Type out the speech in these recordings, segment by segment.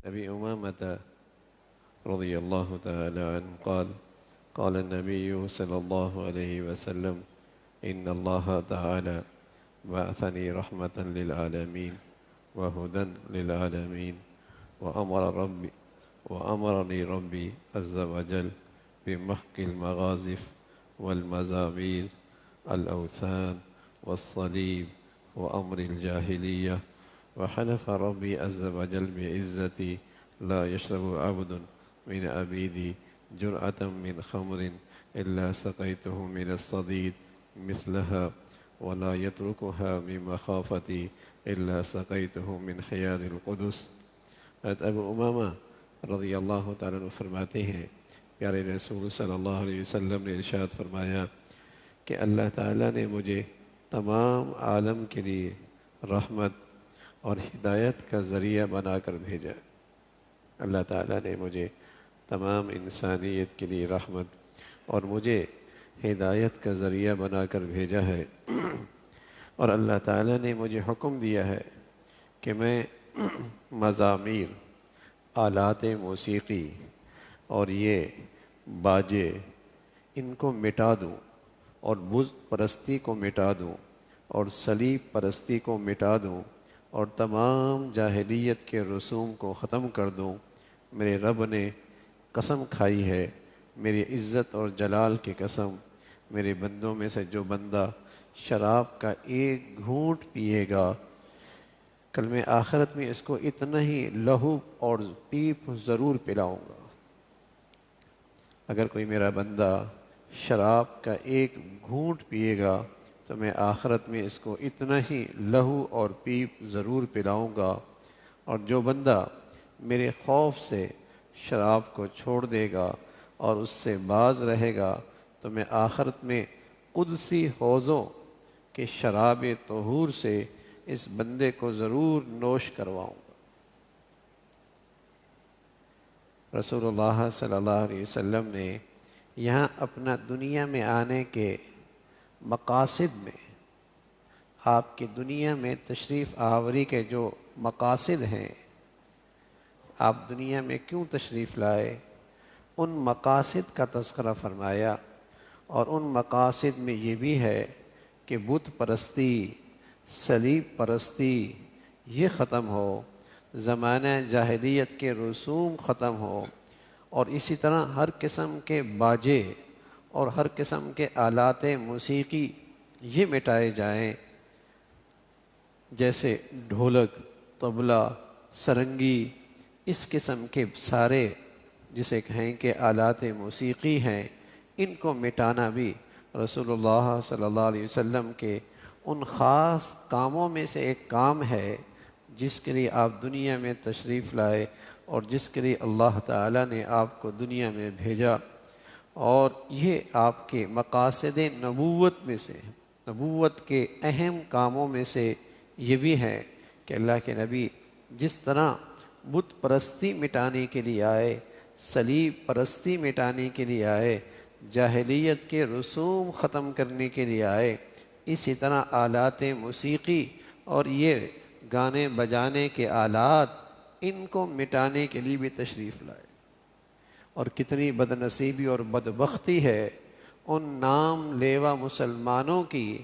أبي أمامة رضي الله تعالى عنه قال قال النبي صلى الله عليه وسلم إن الله تعالى بعثني رحمة للعالمين وهدى للعالمين وأمرني ربي عز وجل بمحق المغازف والمزامير الأوثان والصليب وأمر الجاهلية وحلف ربي عز وجل بعزتي لا يشرب عبد من عبيدي جرعة من خمر إلا سقيته من الصديد مثلها ولا يتركها من مخافتي إلا سقيته من حياد القدس۔ حضرت ابو امامہ رضی اللہ تعالیٰ عنہ فرماتے ہیں پیارے رسول صلی اللہ علیہ وسلم نے ارشاد فرمایا کہ اللہ تعالیٰ نے مجھے تمام عالم کے لیے رحمت اور ہدایت کا ذریعہ بنا کر بھیجا۔ اللہ تعالیٰ نے مجھے تمام انسانیت کے لیے رحمت اور مجھے ہدایت کا ذریعہ بنا کر بھیجا ہے، اور اللہ تعالیٰ نے مجھے حکم دیا ہے کہ میں مزامیر، آلات موسیقی اور یہ باجے ان کو مٹا دوں اور بت پرستی کو مٹا دوں اور صلیب پرستی کو مٹا دوں اور تمام جاہلیت کے رسوم کو ختم کر دوں۔ میرے رب نے قسم کھائی ہے، میری عزت اور جلال کی قسم، میرے بندوں میں سے جو بندہ شراب کا ایک گھونٹ پیے گا، کل میں آخرت میں اس کو اتنا ہی لہو اور پیپ ضرور پلاؤں گا۔ اگر کوئی میرا بندہ شراب کا ایک گھونٹ پیے گا تو میں آخرت میں اس کو اتنا ہی لہو اور پیپ ضرور پلاؤں گا، اور جو بندہ میرے خوف سے شراب کو چھوڑ دے گا اور اس سے باز رہے گا تو میں آخرت میں قدسی حوضوں کے شراب طہور سے اس بندے کو ضرور نوش کرواؤں گا۔ رسول اللہ صلی اللہ علیہ وسلم نے یہاں اپنا دنیا میں آنے کے مقاصد میں، آپ کی دنیا میں تشریف آوری کے جو مقاصد ہیں، آپ دنیا میں کیوں تشریف لائے، ان مقاصد کا تذکرہ فرمایا، اور ان مقاصد میں یہ بھی ہے کہ بت پرستی، صلیب پرستی یہ ختم ہو، زمانہ جاہلیت کے رسوم ختم ہو، اور اسی طرح ہر قسم کے باجے اور ہر قسم کے آلات موسیقی یہ مٹائے جائیں، جیسے ڈھولک، طبلہ، سرنگی، اس قسم کے سارے جسے کہیں کہ آلات موسیقی ہیں، ان کو مٹانا بھی رسول اللہ صلی اللہ علیہ وسلم کے ان خاص کاموں میں سے ایک کام ہے جس کے لیے آپ دنیا میں تشریف لائے اور جس کے لیے اللہ تعالیٰ نے آپ کو دنیا میں بھیجا۔ اور یہ آپ کے مقاصد نبوت میں سے، نبوت کے اہم کاموں میں سے یہ بھی ہے کہ اللہ کے نبی جس طرح بت پرستی مٹانے کے لیے آئے، صلیب پرستی مٹانے کے لیے آئے، جاہلیت کے رسوم ختم کرنے کے لیے آئے، اسی طرح آلات موسیقی اور یہ گانے بجانے کے آلات ان کو مٹانے کے لیے بھی تشریف لائے۔ اور کتنی بدنصیبی اور بدبختی ہے ان نام لیوا مسلمانوں کی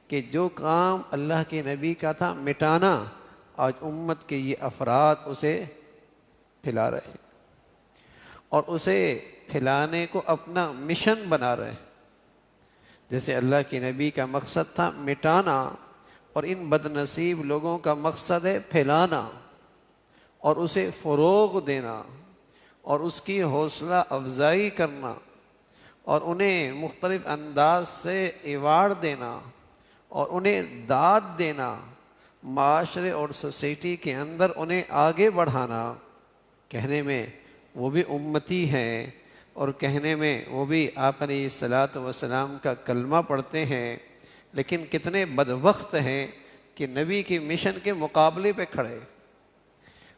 کہ جو کام اللہ کے نبی کا تھا مٹانا، آج امت کے یہ افراد اسے پھیلا رہے ہیں اور اسے پھیلانے کو اپنا مشن بنا رہے ہیں۔ جیسے اللہ کے نبی کا مقصد تھا مٹانا، اور ان بدنصیب لوگوں کا مقصد ہے پھیلانا اور اسے فروغ دینا اور اس کی حوصلہ افزائی کرنا اور انہیں مختلف انداز سے ایوارڈ دینا اور انہیں داد دینا، معاشرے اور سوسائٹی کے اندر انہیں آگے بڑھانا۔ کہنے میں وہ بھی امتی ہیں اور کہنے میں وہ بھی آپ علیہ الصلاۃ والسلام کا کلمہ پڑھتے ہیں، لیکن کتنے بدبخت ہیں کہ نبی کی مشن کے مقابلے پہ کھڑے۔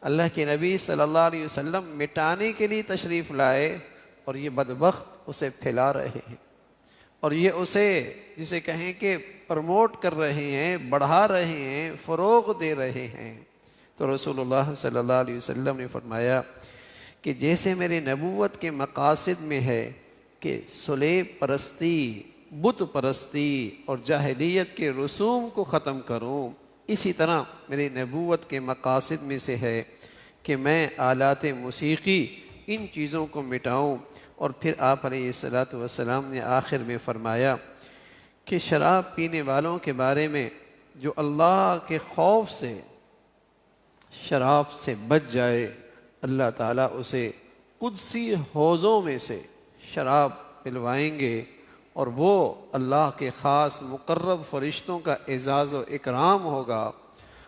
اللہ کے نبی صلی اللہ علیہ وسلم مٹانے کے لیے تشریف لائے اور یہ بدبخت اسے پھیلا رہے ہیں، اور یہ اسے جسے کہیں کہ پروموٹ کر رہے ہیں، بڑھا رہے ہیں، فروغ دے رہے ہیں۔ تو رسول اللہ صلی اللہ علیہ وسلم نے فرمایا کہ جیسے میری نبوت کے مقاصد میں ہے کہ صلیب پرستی، بت پرستی اور جاہلیت کے رسوم کو ختم کروں، اسی طرح میری نبوت کے مقاصد میں سے ہے کہ میں آلات موسیقی ان چیزوں کو مٹاؤں۔ اور پھر آپ علیہ الصلاۃ والسلام نے آخر میں فرمایا کہ شراب پینے والوں کے بارے میں جو اللہ کے خوف سے شراب سے بچ جائے، اللہ تعالیٰ اسے قدسی حوضوں میں سے شراب پلوائیں گے، اور وہ اللہ کے خاص مقرب فرشتوں کا اعزاز و اکرام ہوگا۔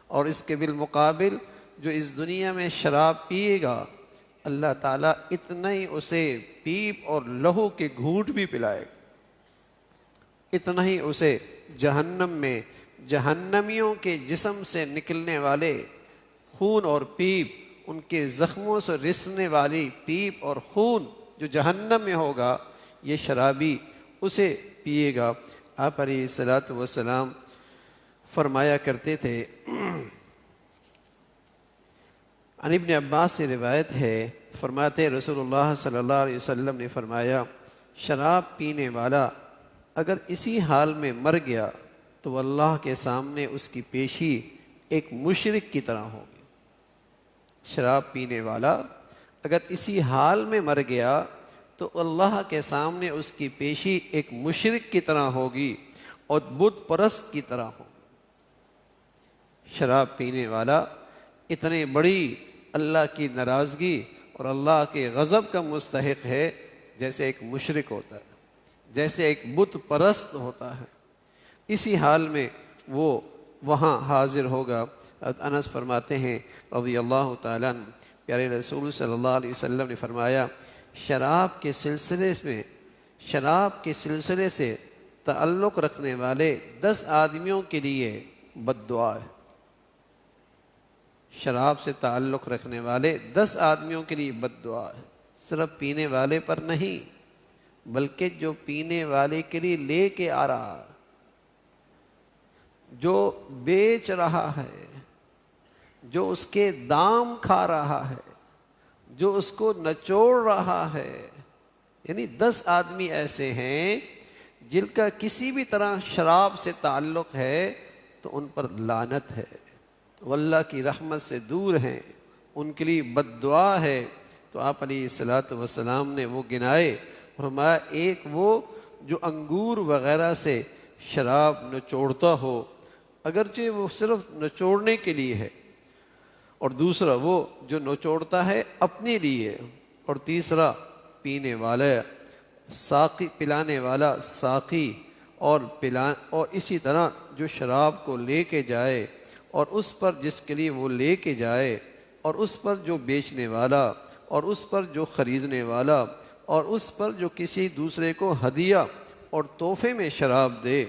اور اس کے بالمقابل جو اس دنیا میں شراب پیے گا، اللہ تعالیٰ اتنا ہی اسے پیپ اور لہو کے گھونٹ بھی پلائے گا، اتنا ہی اسے جہنم میں جہنمیوں کے جسم سے نکلنے والے خون اور پیپ، ان کے زخموں سے رسنے والی پیپ اور خون جو جہنم میں ہوگا، یہ شرابی اسے پیے گا۔ آپ علیہ الصلاۃ والسلام فرمایا کرتے تھے، عن ابن عباس سے روایت ہے، فرماتے رسول اللہ صلی اللہ علیہ وسلم نے فرمایا، شراب پینے والا اگر اسی حال میں مر گیا تو اللہ کے سامنے اس کی پیشی ایک مشرک کی طرح ہوگی۔ شراب پینے والا اگر اسی حال میں مر گیا تو اللہ کے سامنے اس کی پیشی ایک مشرک کی طرح ہوگی اور بت پرست کی طرح ہوگی۔ شراب پینے والا اتنے بڑی اللہ کی ناراضگی اور اللہ کے غضب کا مستحق ہے جیسے ایک مشرک ہوتا ہے، جیسے ایک بت پرست ہوتا ہے، اسی حال میں وہ وہاں حاضر ہوگا۔ انس فرماتے ہیں رضی اللہ تعالیٰ عنہ، پیارے رسول صلی اللہ علیہ وسلم نے فرمایا، شراب کے سلسلے سے تعلق رکھنے والے 10 آدمیوں کے لیے بد دعا ہے۔ شراب سے تعلق رکھنے والے 10 آدمیوں کے لیے بد دعا ہے، صرف پینے والے پر نہیں بلکہ جو پینے والے کے لیے لے کے آ رہا ہے، جو بیچ رہا ہے، جو اس کے دام کھا رہا ہے، جو اس کو نچوڑ رہا ہے، یعنی 10 آدمی ایسے ہیں جن کا کسی بھی طرح شراب سے تعلق ہے تو ان پر لعنت ہے، وہ اللہ کی رحمت سے دور ہیں، ان کے لیے بد دعا ہے۔ تو آپ علیہ الصلاۃ والسلام نے وہ گنائے، فرمایا ایک وہ جو انگور وغیرہ سے شراب نچوڑتا ہو، اگرچہ وہ صرف نچوڑنے کے لیے ہے، اور دوسرا وہ جو نچوڑتا ہے اپنے لیے، اور تیسرا پینے والا ساقی، پلانے والا ساقی، اور اسی طرح جو شراب کو لے کے جائے اور اس پر جس کے لیے وہ لے کے جائے، اور اس پر جو بیچنے والا، اور اس پر جو خریدنے والا، اور اس پر جو کسی دوسرے کو ہدیہ اور تحفے میں شراب دے،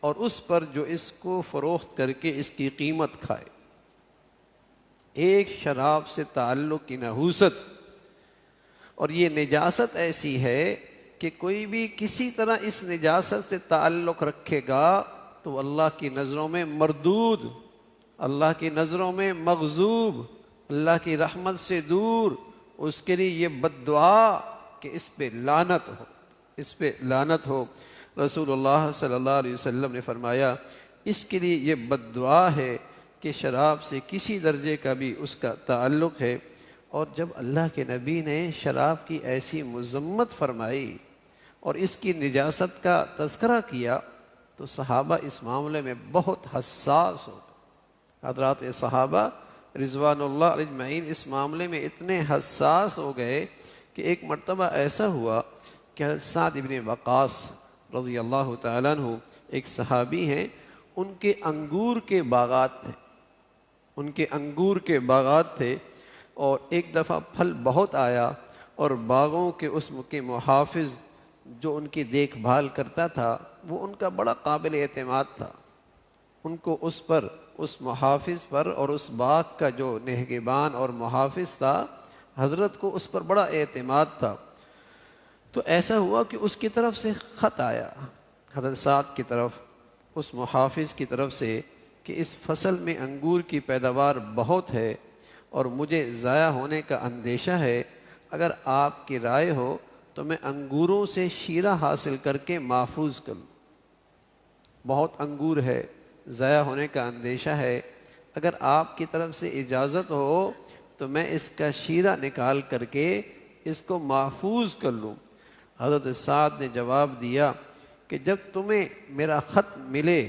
اور اس پر جو اس کو فروخت کر کے اس کی قیمت کھائے۔ ایک شراب سے تعلق کی نحوست، اور یہ نجاست ایسی ہے کہ کوئی بھی کسی طرح اس نجاست سے تعلق رکھے گا تو اللہ کی نظروں میں مردود، اللہ کی نظروں میں مغضوب، اللہ کی رحمت سے دور، اس کے لیے یہ بد دعا کہ اس پہ لعنت ہو، اس پہ لعنت ہو۔ رسول اللہ صلی اللہ علیہ وسلم نے فرمایا اس کے لیے یہ بد دعا ہے کہ شراب سے کسی درجے کا بھی اس کا تعلق ہے۔ اور جب اللہ کے نبی نے شراب کی ایسی مذمت فرمائی اور اس کی نجاست کا تذکرہ کیا تو صحابہ اس معاملے میں بہت حساس ہو گئے۔ حضرات صحابہ رضوان اللہ علیہ اجمعین اس معاملے میں اتنے حساس ہو گئے کہ ایک مرتبہ ایسا ہوا کہ سعد بن وقاص رضی اللہ تعالیٰ عنہ ایک صحابی ہیں، ان کے انگور کے باغات تھے، ان کے انگور کے باغات تھے، اور ایک دفعہ پھل بہت آیا اور باغوں کے اس کے محافظ جو ان کی دیکھ بھال کرتا تھا وہ ان کا بڑا قابل اعتماد تھا، ان کو اس محافظ پر اور اس باغ کا جو نگہبان اور محافظ تھا حضرت کو اس پر بڑا اعتماد تھا۔ تو ایسا ہوا کہ اس کی طرف سے خط آیا حضرت سعد کی طرف، اس محافظ کی طرف سے، کہ اس فصل میں انگور کی پیداوار بہت ہے اور مجھے ضائع ہونے کا اندیشہ ہے، اگر آپ کی رائے ہو تو میں انگوروں سے شیرہ حاصل کر کے محفوظ کر لوں۔ بہت انگور ہے، ضائع ہونے کا اندیشہ ہے، اگر آپ کی طرف سے اجازت ہو تو میں اس کا شیرہ نکال کر کے اس کو محفوظ کر لوں۔ حضرت سعد نے جواب دیا کہ جب تمہیں میرا خط ملے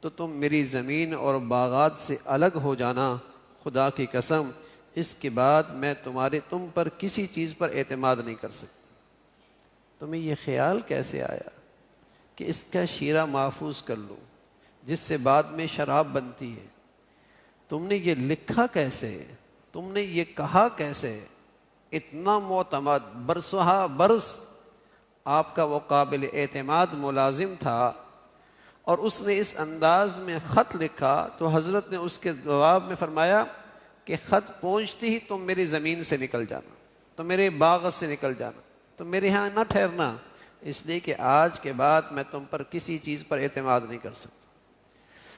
تو تم میری زمین اور باغات سے الگ ہو جانا، خدا کی قسم اس کے بعد میں تم پر کسی چیز پر اعتماد نہیں کر سکتا۔ تمہیں یہ خیال کیسے آیا کہ اس کا شیرہ محفوظ کر لوں جس سے بعد میں شراب بنتی ہے؟ تم نے یہ لکھا کیسے؟ تم نے یہ کہا کیسے؟ اتنا معتمد، برسہا برس آپ کا وہ قابل اعتماد ملازم تھا، اور اس نے اس انداز میں خط لکھا تو حضرت نے اس کے جواب میں فرمایا کہ خط پہنچتی ہی تم میری زمین سے نکل جانا، تم میرے باغ سے نکل جانا، تم میرے ہاں نہ ٹھہرنا، اس لیے کہ آج کے بعد میں تم پر کسی چیز پر اعتماد نہیں کر سکتا۔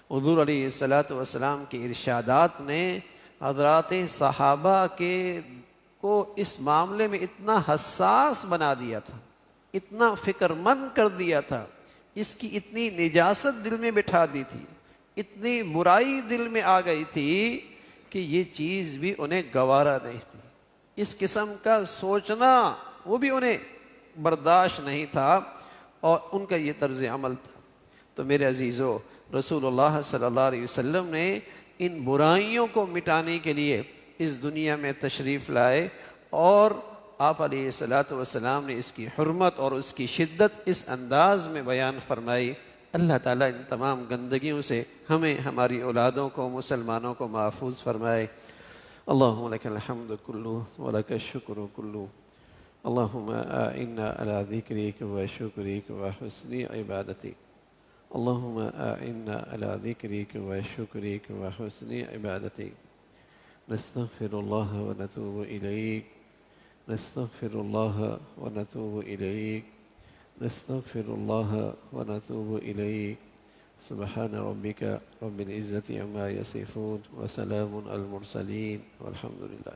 حضور علیہ الصلاۃ والسلام کے ارشادات نے حضرات صحابہ کو اس معاملے میں اتنا حساس بنا دیا تھا، اتنا فکر مند کر دیا تھا، اس کی اتنی نجاست دل میں بٹھا دی تھی، اتنی برائی دل میں آ گئی تھی کہ یہ چیز بھی انہیں گوارا نہیں تھی، اس قسم کا سوچنا وہ بھی انہیں برداشت نہیں تھا، اور ان کا یہ طرز عمل تھا۔ تو میرے عزیزو، رسول اللہ صلی اللہ علیہ وسلم نے ان برائیوں کو مٹانے کے لیے اس دنیا میں تشریف لائے، اور آپ علیہ الصلاۃ والسلام نے اس کی حرمت اور اس کی شدت اس انداز میں بیان فرمائی۔ اللہ تعالیٰ ان تمام گندگیوں سے ہمیں، ہماری اولادوں کو، مسلمانوں کو محفوظ فرمائے۔ اللہم لک الحمد کلہ ولک الشکر کلہ، اللہم اعنا علی ذکرک وشکرک وحسن عبادتک، اللہم اعنا علی ذکرک وشکرک وحسن عبادتک، نستغفر اللہ ونتوب الیک، نستغفر اللہ ونتوب الیک، نستغفر اللہ ونتوب الیک، سبحان ربک رب العزة عما یصفون وسلام علی المرسلین والحمد للہ۔